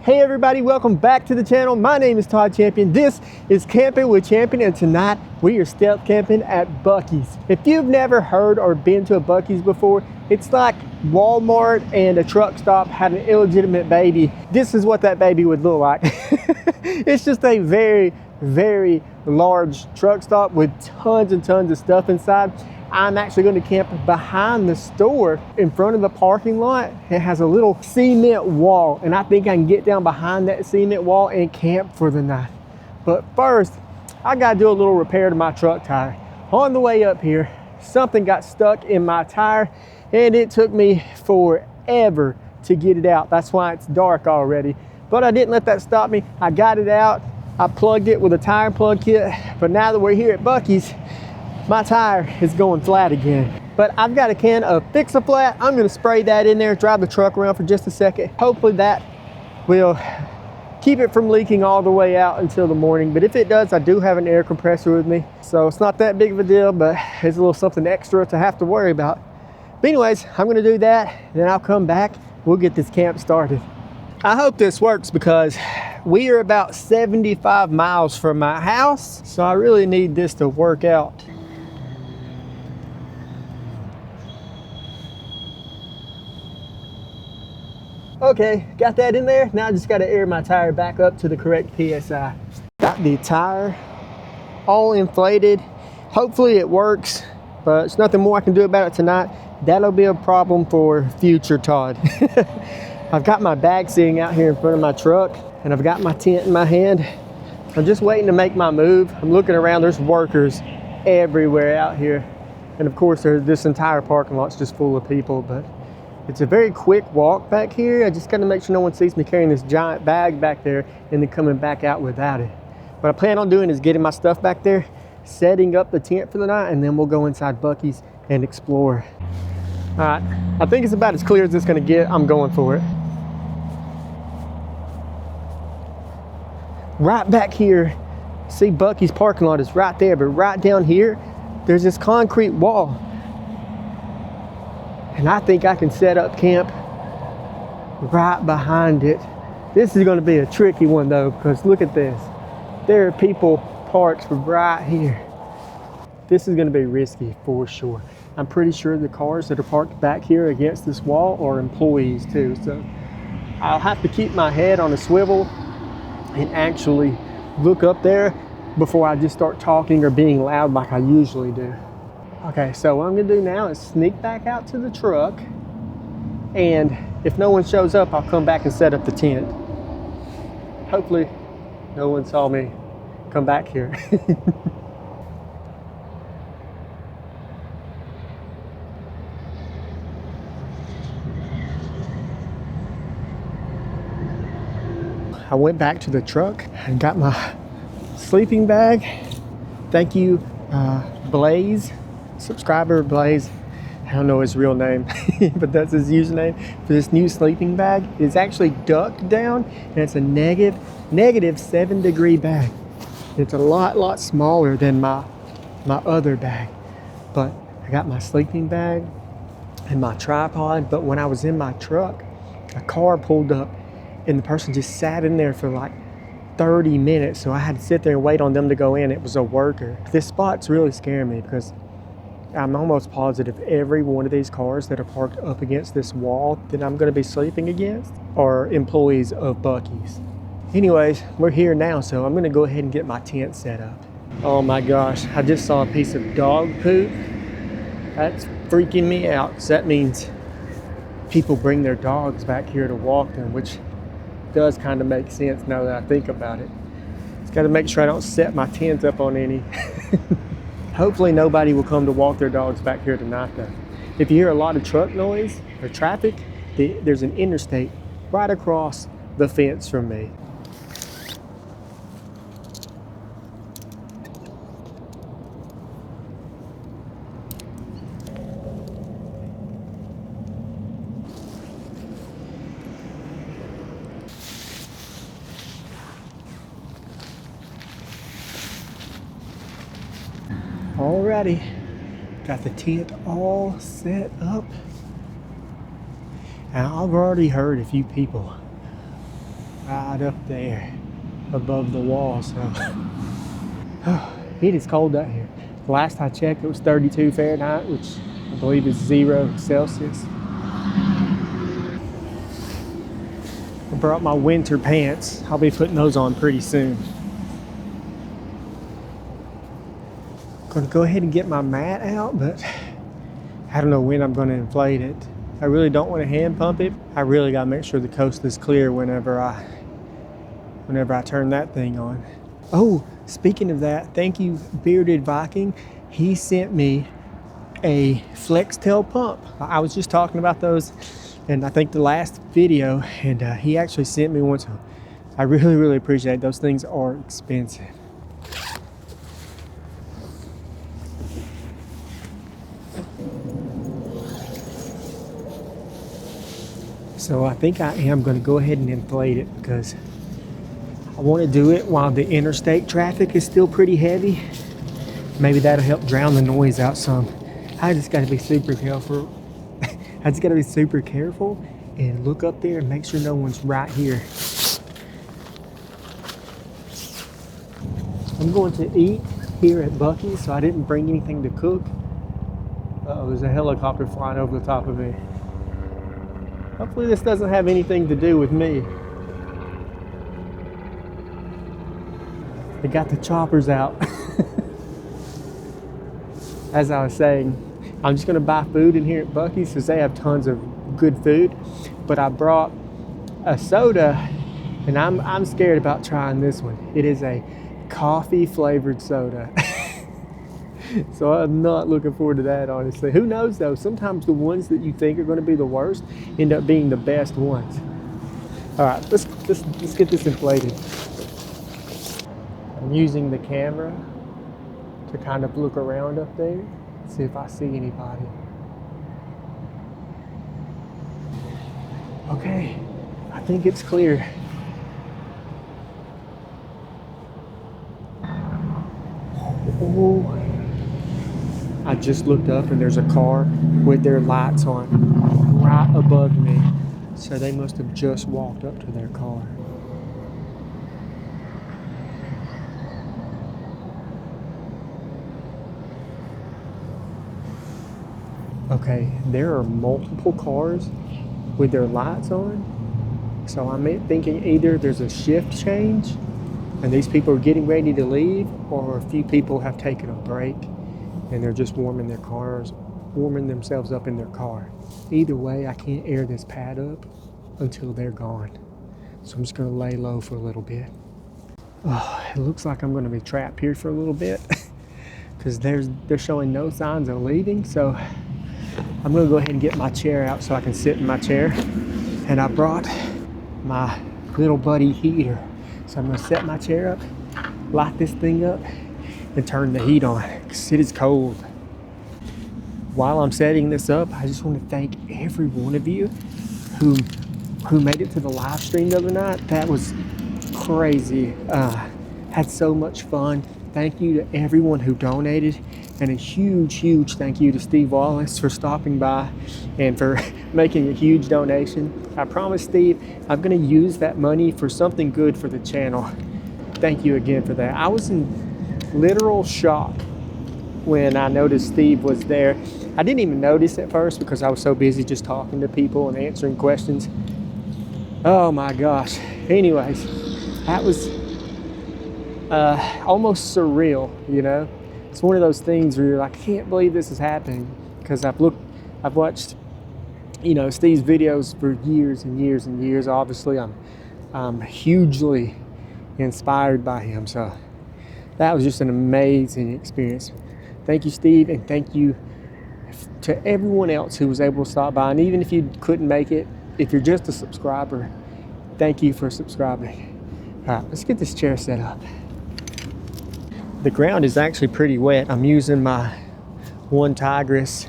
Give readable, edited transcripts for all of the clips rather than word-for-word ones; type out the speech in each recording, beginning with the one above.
Hey everybody, welcome back to the channel. My name is Todd Champion. This is Camping with Champion, and tonight we are stealth camping at Buc-ee's. If you've never heard or been to a Buc-ee's before, it's like Walmart and a truck stop had an illegitimate baby. This is what that baby would look like. It's just a very, very large truck stop with tons and tons of stuff inside. I'm actually going to camp behind the store in front of the parking lot. It has a little cement wall, and I think I can get down behind that cement wall and camp for the night. But first, I got to do a little repair to my truck tire. On the way up here, something got stuck in my tire, and it took me forever to get it out. That's why it's dark already. But I didn't let that stop me. I got it out. I plugged it with a tire plug kit. But now that we're here at Buc-ee's, my tire is going flat again. But I've got a can of Fix-A-Flat. I'm gonna spray that in there, drive the truck around for just a second. Hopefully that will keep it from leaking all the way out until the morning. But if it does, I do have an air compressor with me. So it's not that big of a deal, but it's a little something extra to have to worry about. But anyways, I'm gonna do that, then I'll come back. We'll get this camp started. I hope this works because we are about 75 miles from my house. So I really need this to work out. Okay, got that in there. Now I just got to air my tire back up to the correct PSI. Got the tire all inflated. Hopefully it works, but there's nothing more I can do about it tonight. That'll be a problem for future Todd. I've got my bag sitting out here in front of my truck, and I've got my tent in my hand. I'm just waiting to make my move. I'm looking around, there's workers everywhere out here. And of course, this entire parking lot's just full of people, but it's a very quick walk back here. I just got to make sure no one sees me carrying this giant bag back there and then coming back out without it. What I plan on doing is getting my stuff back there, setting up the tent for the night, and then we'll go inside Buc-ee's and explore. All right, I think it's about as clear as it's going to get. I'm going for it. Right back here, see Buc-ee's parking lot is right there, but right down here, there's this concrete wall. And I think I can set up camp right behind it. This is going to be a tricky one though, because look at this. There are people parked right here. This is going to be risky for sure. I'm pretty sure the cars that are parked back here against this wall are employees too. So I'll have to keep my head on a swivel and actually look up there before I just start talking or being loud like I usually do. Okay, so what I'm gonna do now is sneak back out to the truck, and if no one shows up, I'll come back and set up the tent. Hopefully, no one saw me come back here. I went back to the truck and got my sleeping bag. Thank you, Blaze. Subscriber Blaze, I don't know his real name, but that's his username for this new sleeping bag. It's actually ducked down, and it's a negative 7 degree bag. It's a lot smaller than my other bag. But I got my sleeping bag and my tripod, but when I was in my truck, a car pulled up and the person just sat in there for like 30 minutes, so I had to sit there and wait on them to go in. It was a worker. This spot's really scaring me because I'm almost positive every one of these cars that are parked up against this wall that I'm going to be sleeping against are employees of Buc-ee's. Anyways, we're here now, so I'm going to go ahead and get my tent set up. Oh my gosh, I just saw a piece of dog poop. That's freaking me out, because that means people bring their dogs back here to walk them, which does kind of make sense now that I think about it. Just got to make sure I don't set my tent up on any. Hopefully nobody will come to walk their dogs back here tonight though. If you hear a lot of truck noise or traffic, there's an interstate right across the fence from me. Alrighty, got the tent all set up. And I've already heard a few people right up there above the wall. So it is cold out here. Last I checked, it was 32 Fahrenheit, which I believe is 0 Celsius. I brought my winter pants. I'll be putting those on pretty soon. Gonna go ahead and get my mat out, but I don't know when I'm gonna inflate it. I really don't want to hand pump it. I really gotta make sure the coast is clear whenever I turn that thing on. Oh, speaking of that, thank you, Bearded Viking. He sent me a flex tail pump. I was just talking about those in I think the last video, and he actually sent me one. So I really, really appreciate it. Those things are expensive. So I think I am going to go ahead and inflate it because I want to do it while the interstate traffic is still pretty heavy. Maybe that'll help drown the noise out some. I just got to be super careful. I just got to be super careful and look up there and make sure no one's right here. I'm going to eat here at Buc-ee's, so I didn't bring anything to cook. Uh-oh, there's a helicopter flying over the top of me. Hopefully this doesn't have anything to do with me. They got the choppers out. As I was saying, I'm just gonna buy food in here at Buc-ee's because they have tons of good food. But I brought a soda, and I'm scared about trying this one. It is a coffee flavored soda. So I'm not looking forward to that, honestly. Who knows though, sometimes the ones that you think are gonna be the worst end up being the best ones. All right, let's get this inflated. I'm using the camera to kind of look around up there, see if I see anybody. Okay, I think it's clear. Oh, I just looked up and there's a car with their lights on right above me. So they must have just walked up to their car. Okay, there are multiple cars with their lights on. So I'm thinking either there's a shift change and these people are getting ready to leave, or a few people have taken a break and they're just warming themselves up in their car. Either way, I can't air this pad up until they're gone. So I'm just gonna lay low for a little bit. Oh, it looks like I'm gonna be trapped here for a little bit because they're showing no signs of leaving. So I'm gonna go ahead and get my chair out so I can sit in my chair. And I brought my little buddy heater. So I'm gonna set my chair up, light this thing up, and turn the heat on because it is cold. While I'm setting this up, I just want to thank every one of you who made it to the live stream the other night. That was crazy. Had so much fun. Thank you to everyone who donated, and a huge thank you to Steve Wallace for stopping by and for making a huge donation. I promise, Steve, I'm gonna use that money for something good for the channel. Thank you again for that. I was in literal shock when I noticed Steve was there. I didn't even notice at first because I was so busy just talking to people and answering questions. Oh my gosh. Anyways, that was almost surreal, you know? It's one of those things where you're like, I can't believe this is happening, because I've watched, you know, Steve's videos for years and years and years. Obviously, I'm hugely inspired by him. So that was just an amazing experience. Thank you, Steve, and thank you to everyone else who was able to stop by. And even if you couldn't make it, if you're just a subscriber, thank you for subscribing. All right, let's get this chair set up. The ground is actually pretty wet. I'm using my One Tigress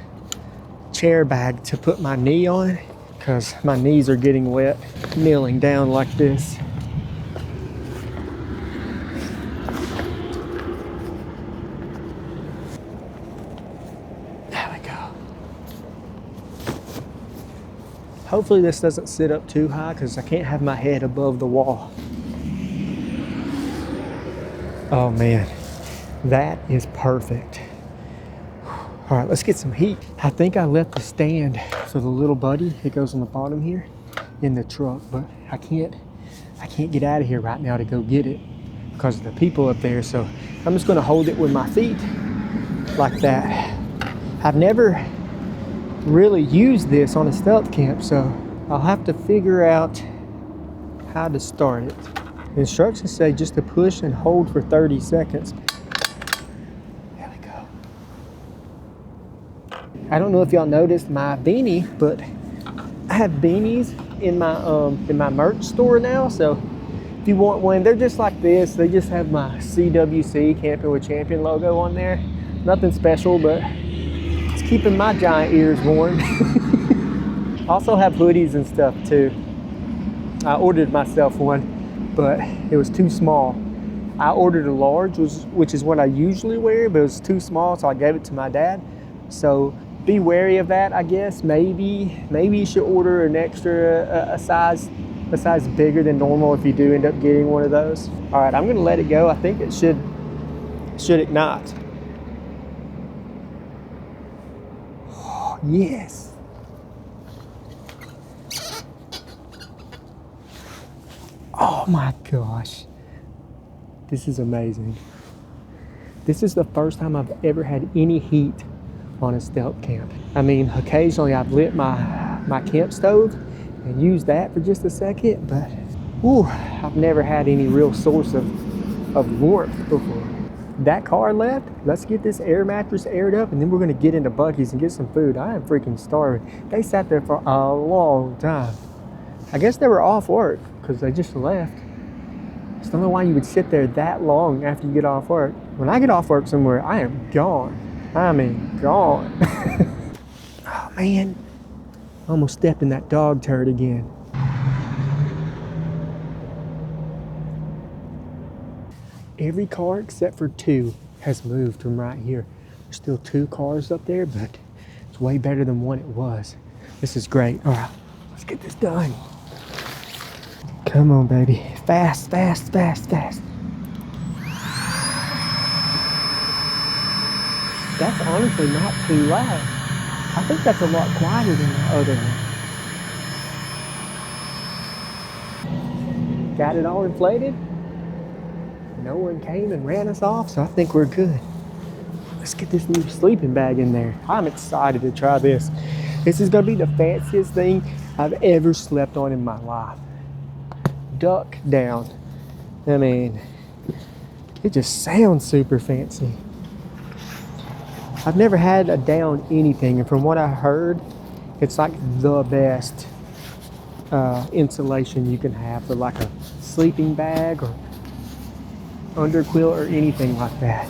chair bag to put my knee on because my knees are getting wet kneeling down like this. There we go. Hopefully this doesn't sit up too high because I can't have my head above the wall. Oh man, that is perfect. All right, let's get some heat. I think I left the stand for the little buddy. It goes on the bottom here in the truck, but I can't get out of here right now to go get it because of the people up there. So I'm just gonna hold it with my feet like that. I've never really used this on a stealth camp, so I'll have to figure out how to start it. The instructions say just to push and hold for 30 seconds. There we go. I don't know if y'all noticed my beanie, but I have beanies in my merch store now. So if you want one, they're just like this. They just have my CWC Campin with Champion logo on there. Nothing special, but it's keeping my giant ears warm. Also have hoodies and stuff too. I ordered myself one, but it was too small. I ordered a large, which is what I usually wear, but it was too small, so I gave it to my dad. So be wary of that, I guess. Maybe you should order an extra a size bigger than normal if you do end up getting one of those. All right, I'm gonna let it go. I think it should ignite. Oh, yes. Oh my gosh, this is amazing. This is the first time I've ever had any heat on a stealth camp. I mean, occasionally I've lit my camp stove and used that for just a second, but I've never had any real source of warmth before. That car left. Let's get this air mattress aired up, and then we're gonna get into Buc-ee's and get some food. I am freaking starving. They sat there for a long time. I guess they were off work because they just left. I just don't know why you would sit there that long after you get off work. When I get off work somewhere, I am gone. I mean, gone. Oh man, I almost stepped in that dog turd again. Every car except for 2 has moved from right here. There's still 2 cars up there, but it's way better than one it was. This is great. All right, let's get this done. Come on, baby. Fast, fast, fast, fast. That's honestly not too loud. I think that's a lot quieter than the other one. Got it all inflated. No one came and ran us off, so I think we're good. Let's get this new sleeping bag in there. I'm excited to try this. This is gonna be the fanciest thing I've ever slept on in my life. Duck down. I mean, it just sounds super fancy. I've never had a down anything, and from what I heard, it's like the best insulation you can have for like a sleeping bag or underquilt or anything like that.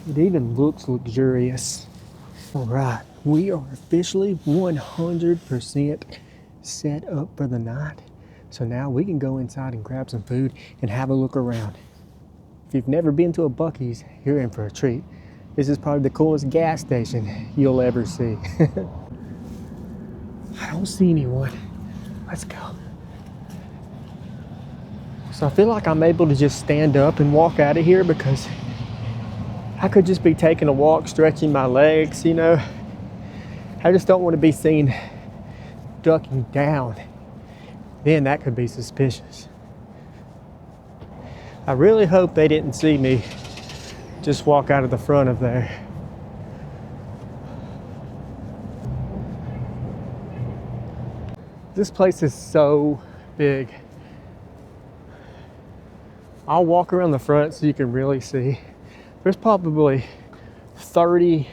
It even looks luxurious. All right, we are officially 100% set up for the night. So now we can go inside and grab some food and have a look around. If you've never been to a Buc-ee's, you're in for a treat. This is probably the coolest gas station you'll ever see. I don't see anyone. Let's go. So I feel like I'm able to just stand up and walk out of here because I could just be taking a walk, stretching my legs, you know. I just don't want to be seen ducking down. Then that could be suspicious. I really hope they didn't see me just walk out of the front of there. This place is so big. I'll walk around the front so you can really see. There's probably 30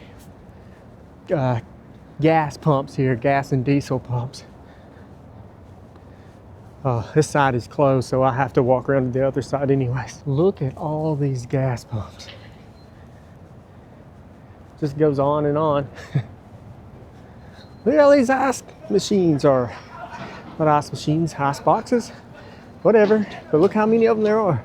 gas pumps here, gas and diesel pumps. This side is closed, so I have to walk around to the other side anyways. Look at all these gas pumps. Just goes on and on. Look at all these ice machines, or not ice machines, ice boxes, whatever. But look how many of them there are.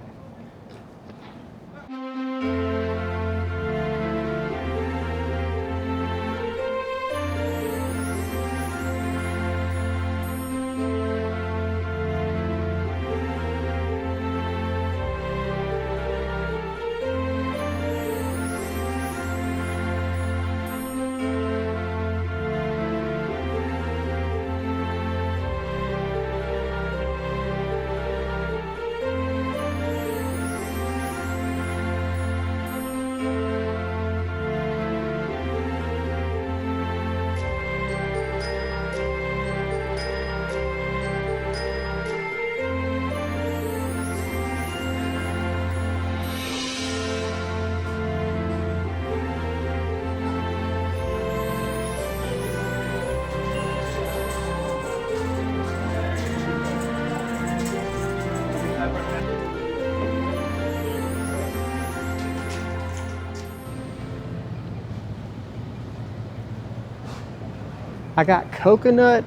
I got coconut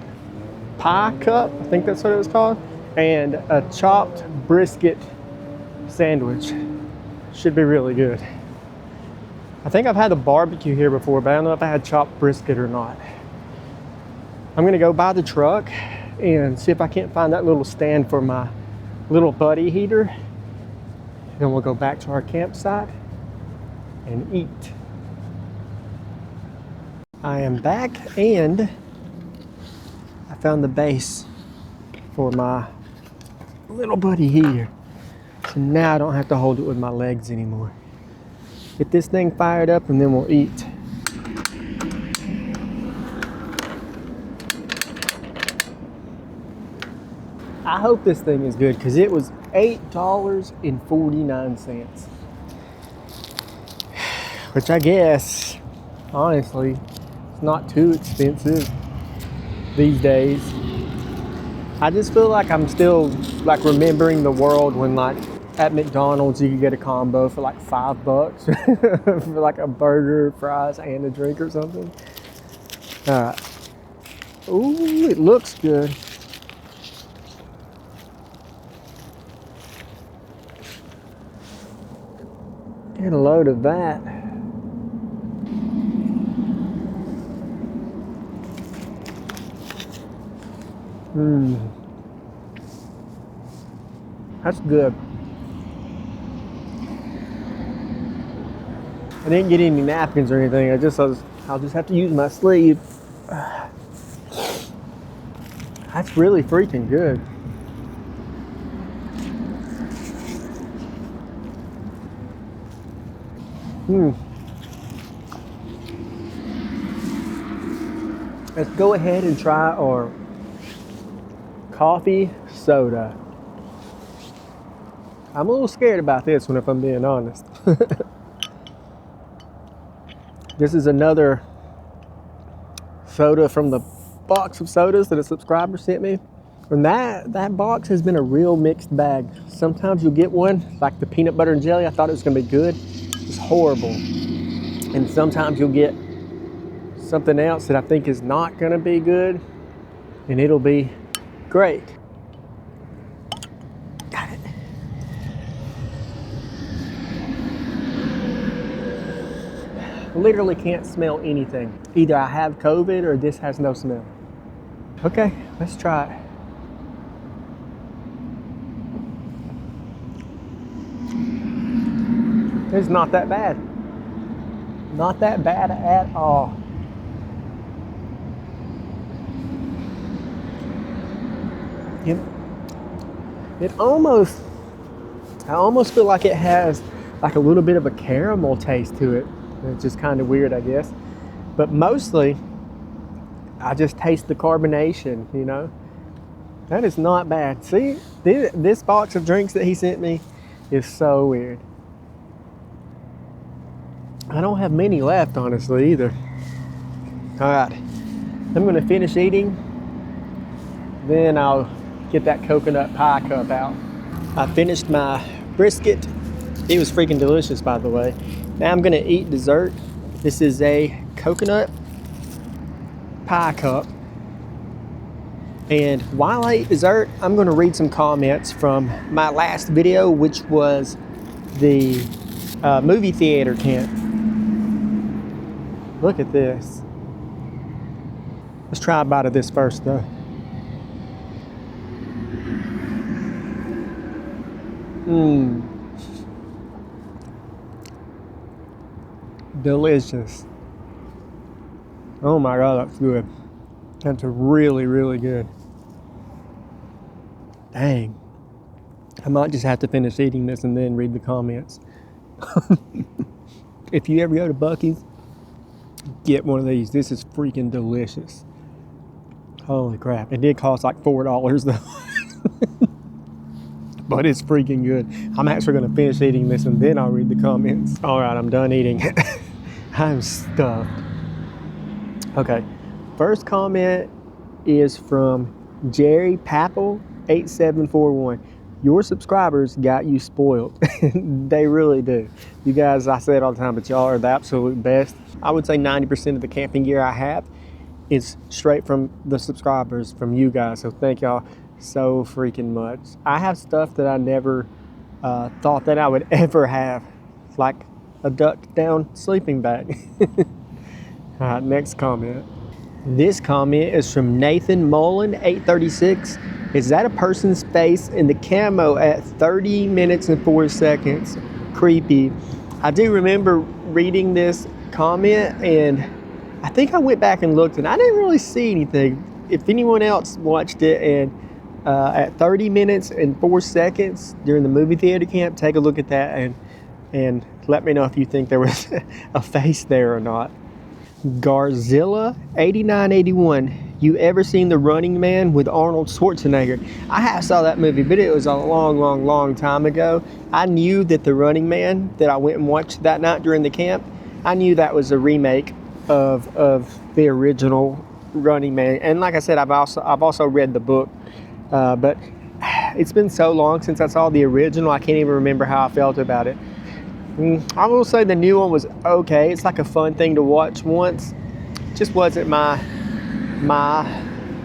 pie cup, I think that's what it was called, and a chopped brisket sandwich. Should be really good. I think I've had the barbecue here before, but I don't know if I had chopped brisket or not. I'm gonna go by the truck and see if I can't find that little stand for my little buddy heater. Then we'll go back to our campsite and eat. I am back and I found the base for my little buddy heater. So now I don't have to hold it with my legs anymore. Get this thing fired up and then we'll eat. I hope this thing is good because it was $8.49. Which I guess, honestly, it's not too expensive these days. I just feel like I'm still like remembering the world when like at McDonald's you could get a combo for like $5 for like a burger, fries, and a drink or something. All right. Ooh, it looks good. Get a load of that. That's good. I didn't get any napkins or anything. I'll just have to use my sleeve. That's really freaking good. Let's go ahead and try our coffee soda. I'm a little scared about this one if I'm being honest. This is another soda from the box of sodas that a subscriber sent me. And that box has been a real mixed bag. Sometimes you'll get one, like the peanut butter and jelly. I thought it was gonna be good. It's horrible. And sometimes you'll get something else that I think is not gonna be good, and it'll be great. Got it. Literally can't smell anything. Either I have COVID or this has no smell. Okay, let's try it. It's not that bad. Not that bad at all. I almost feel like it has like a little bit of a caramel taste to it. It's just kind of weird, I guess. But mostly, I just taste the carbonation, you know? That is not bad. See, this box of drinks that he sent me is so weird. I don't have many left, honestly, either. All right, I'm gonna finish eating, then I'll get that coconut pie cup out. I finished my brisket. It was freaking delicious, by the way. Now I'm gonna eat dessert. This is a coconut pie cup. And while I eat dessert, I'm gonna read some comments from my last video, which was the movie theater tent. Look at this. Let's try a bite of this first though. Delicious. Oh my God, that's good. That's really, really good. Dang. I might just have to finish eating this and then read the comments. If you ever go to Buc-ee's, get one of these. This is freaking delicious. Holy crap. It did cost like $4 though. But it's freaking good. I'm actually gonna finish eating this and then I'll read the comments. All right, I'm done eating. I'm stuffed. Okay, first comment is from Jerry Papple 8741. Your subscribers got you spoiled. They really do. You guys, I say it all the time, but y'all are the absolute best. I would say 90% of the camping gear I have is straight from the subscribers, from you guys. So thank y'all so freaking much. I have stuff that I never thought that I would ever have, like a duck down sleeping bag. All right, next comment. This comment is from Nathan Mullen, 836. Is that a person's face in the camo at 30 minutes and 4 seconds? Creepy. I do remember reading this comment, and I think I went back and looked, and I didn't really see anything. If anyone else watched it and at 30 minutes and 4 seconds during the movie theater camp, take a look at that and let me know if you think there was a face there or not. Garzilla 8981. You ever seen The Running Man with Arnold Schwarzenegger? I have saw that movie, but it was a long time ago. I knew that The Running Man that I went and watched that night during the camp, I knew that was a remake of the original Running Man. And like I said, I've also read the book, but it's been so long since I saw the original, I can't even remember how I felt about it. I will say the new one was okay. It's like a fun thing to watch once. Just wasn't my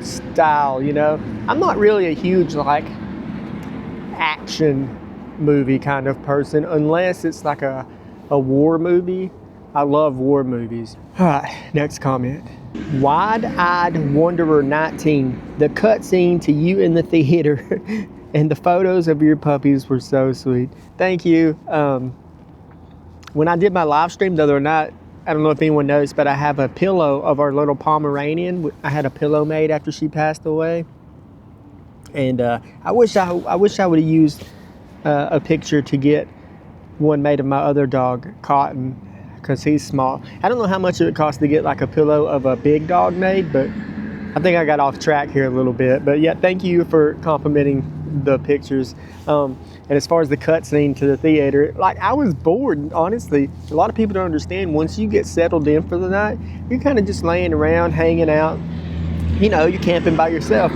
style, you know. I'm not really a huge like action movie kind of person unless it's like a war movie. I love war movies. All right, next comment. Wide-Eyed Wanderer 19. The cutscene to you in the theater and the photos of your puppies were so sweet. Thank you. When I did my live stream the other night, I don't know if anyone knows, but I have a pillow of our little Pomeranian. I had a pillow made after she passed away. And I wish I would have used a picture to get one made of my other dog, Cotton, because he's small. I don't know how much it would cost to get like a pillow of a big dog made, but I think I got off track here a little bit. But yeah, thank you for complimenting the pictures. And as far as the cutscene to the theater, like I was bored, honestly. A lot of people don't understand, once you get settled in for the night, you're kind of just laying around, hanging out. You know, you're camping by yourself.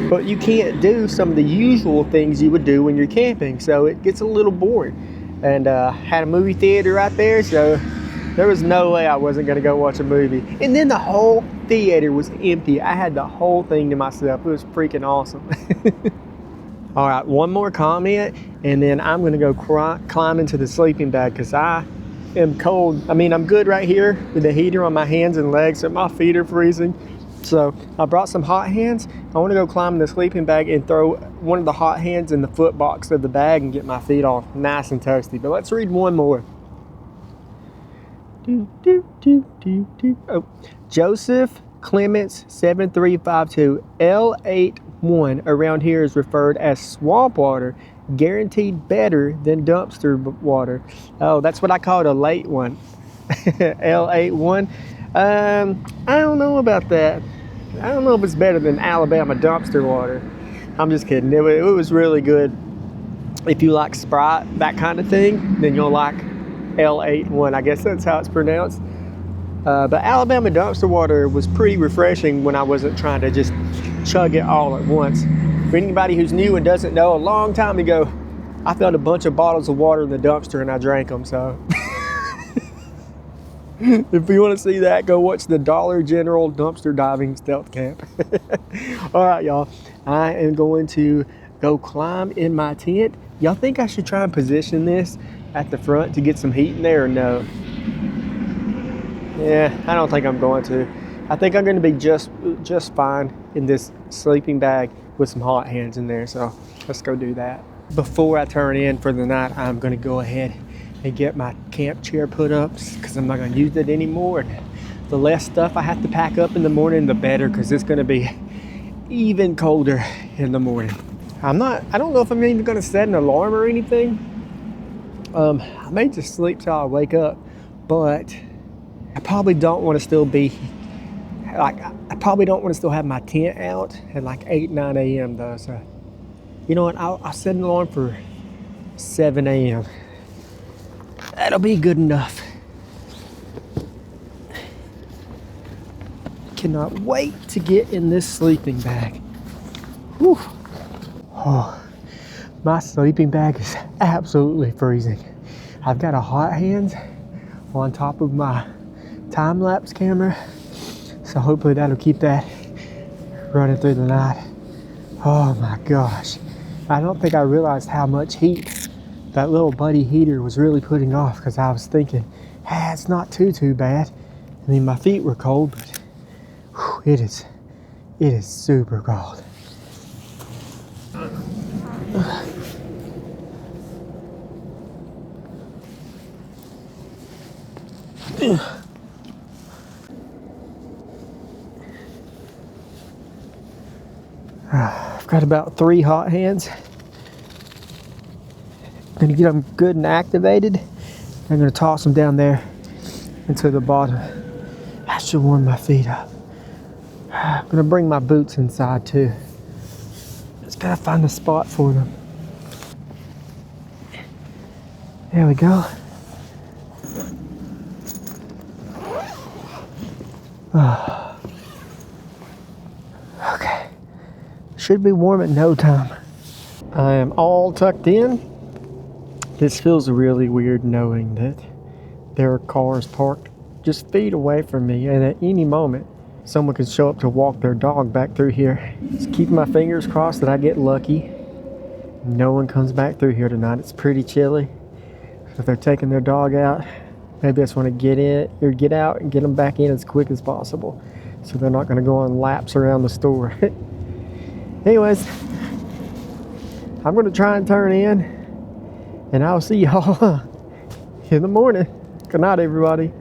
But you can't do some of the usual things you would do when you're camping, so it gets a little boring. And had a movie theater right there, so there was no way I wasn't going to go watch a movie. And then the whole theater was empty. I had the whole thing to myself. It was freaking awesome. All right, one more comment, and then I'm going to go climb into the sleeping bag because I am cold. I mean, I'm good right here with the heater on my hands and legs, so my feet are freezing. So I brought some hot hands. I want to go climb in the sleeping bag and throw one of the hot hands in the foot box of the bag and get my feet all nice and toasty. But let's read one more. Oh, Joseph Clements 7352 L81 around here is referred as swamp water, guaranteed better than dumpster water. Oh, that's what I called a late one. L81. I don't know about that. I don't know if it's better than Alabama dumpster water. I'm just kidding. It was really good. If you like Sprite, that kind of thing, then you'll like L81. I guess that's how it's pronounced. But Alabama dumpster water was pretty refreshing when I wasn't trying to just chug it all at once. For anybody who's new and doesn't know, a long time ago, I found a bunch of bottles of water in the dumpster and I drank them, so. If you want to see that, go watch the Dollar General dumpster diving stealth camp. All right, y'all. I am going to go climb in my tent. Y'all think I should try and position this at the front to get some heat in there or no? Yeah, I don't think I'm going to. I think I'm going to be just fine in this sleeping bag with some hot hands in there. So let's go do that. Before I turn in for the night, I'm going to go ahead and get my camp chair put up because I'm not going to use it anymore. And the less stuff I have to pack up in the morning, the better, because it's going to be even colder in the morning. I don't know if I'm even going to set an alarm or anything. I may just sleep till I wake up, but I probably don't want to still be like, I probably don't want to still have my tent out at like 8, 9 a.m. though. So, you know what? I'll set an alarm for 7 a.m. That'll be good enough. Cannot wait to get in this sleeping bag. Whew. Oh, my sleeping bag is absolutely freezing. I've got a hot hand on top of my time-lapse camera. So hopefully that'll keep that running through the night. Oh my gosh. I don't think I realized how much heat that little buddy heater was really putting off, because I was thinking, hey, it's not too bad. I mean, my feet were cold, but whew, it is super cold. I've got about 3 hot hands. I'm gonna get them good and activated. I'm gonna toss them down there into the bottom. That should warm my feet up. I'm gonna bring my boots inside too. Just gotta find a spot for them. There we go. Okay. Should be warm in no time. I am all tucked in. This feels really weird knowing that there are cars parked just feet away from me, and at any moment someone could show up to walk their dog back through here. Just keeping my fingers crossed that I get lucky. No one comes back through here tonight. It's pretty chilly. If they're taking their dog out, maybe I just want to get in or get out and get them back in as quick as possible, so they're not going to go on laps around the store. Anyways, I'm going to try and turn in, and I'll see y'all in the morning. Good night, everybody.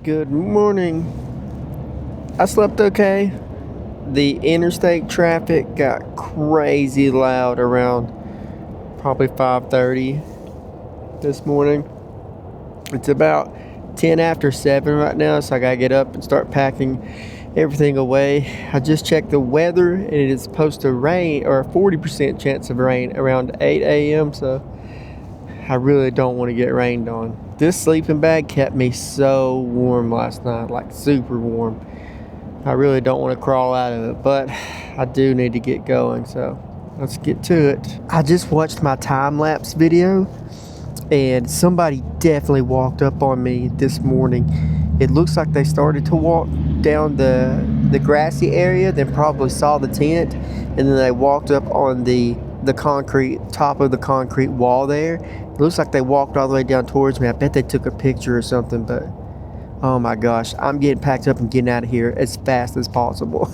Good morning. I slept okay. The interstate traffic got crazy loud around probably 5:30 this morning. It's about 10 after 7 right now, so I gotta get up and start packing everything away. I just checked the weather, and it is supposed to rain, or a 40% chance of rain around 8 a.m. so I really don't want to get rained on. This sleeping bag kept me so warm last night, like super warm. I really don't want to crawl out of it, but I do need to get going, so let's get to it. I just watched my time-lapse video, and somebody definitely walked up on me this morning. It looks like they started to walk down the grassy area, then probably saw the tent, and then they walked up on the concrete, top of the concrete wall there. It looks like they walked all the way down towards me. I bet they took a picture or something, but oh my gosh, I'm getting packed up and getting out of here as fast as possible.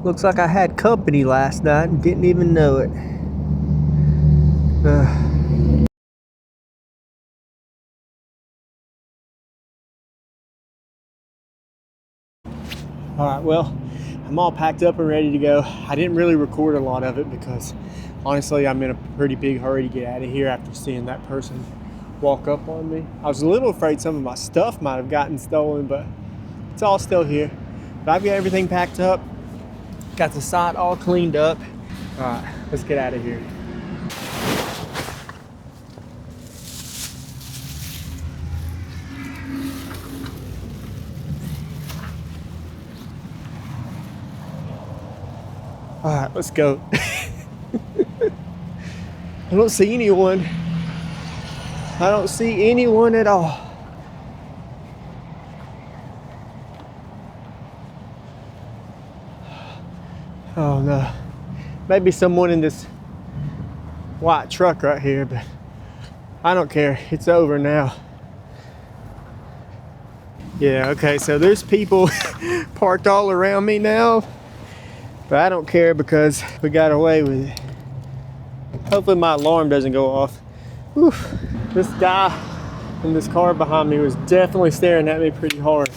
Looks like I had company last night and didn't even know it. Alright, well, I'm all packed up and ready to go. I didn't really record a lot of it because honestly I'm in a pretty big hurry to get out of here after seeing that person walk up on me. I was a little afraid some of my stuff might have gotten stolen, but it's all still here. But I've got everything packed up, got the site all cleaned up. Alright, let's get out of here. Alright, let's go. I don't see anyone. I don't see anyone at all. Oh no. Maybe someone in this white truck right here, but I don't care. It's over now. Yeah, okay, so there's people parked all around me now, but I don't care because we got away with it. Hopefully my alarm doesn't go off. Whew. This guy in this car behind me was definitely staring at me pretty hard.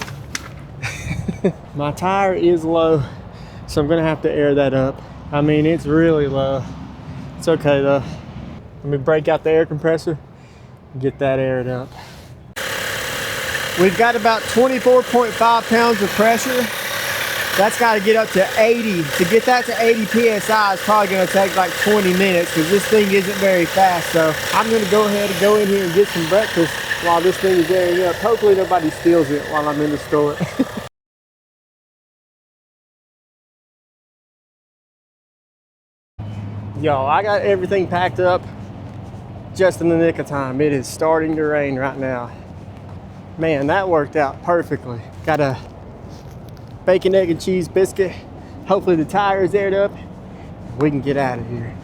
My tire is low, so I'm gonna have to air that up. I mean, it's really low. It's okay though. Let me break out the air compressor and get that aired up. We've got about 24.5 pounds of pressure. That's got to get up to 80. To get that to 80 PSI is probably going to take like 20 minutes because this thing isn't very fast. So I'm going to go ahead and go in here and get some breakfast while this thing is airing up. Hopefully nobody steals it while I'm in the store. Y'all, I got everything packed up just in the nick of time. It is starting to rain right now. Man, that worked out perfectly. Got a bacon, egg, and cheese biscuit. Hopefully the tire is aired up. We can get out of here.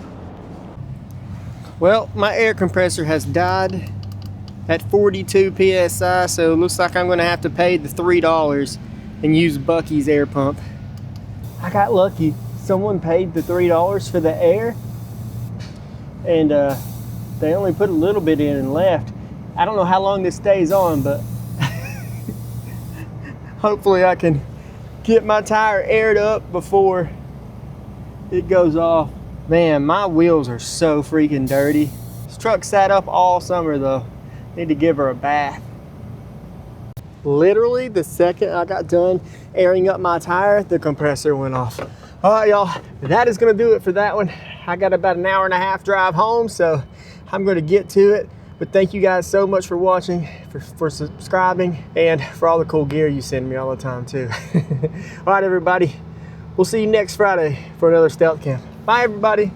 Well, my air compressor has died at 42 PSI, so it looks like I'm gonna have to pay the $3 and use Buc-ee's air pump. I got lucky. Someone paid the $3 for the air, and they only put a little bit in and left. I don't know how long this stays on, but hopefully I can get my tire aired up before it goes off. Man, my wheels are so freaking dirty. This truck sat up all summer though. Need to give her a bath. Literally the second I got done airing up my tire, the compressor went off. All right, y'all, that is gonna do it for that one. I got about an hour and a half drive home, so I'm gonna get to it. But thank you guys so much for watching, for subscribing, and for all the cool gear you send me all the time too. All right, everybody, we'll see you next Friday for another Stealth Camp. Bye, everybody.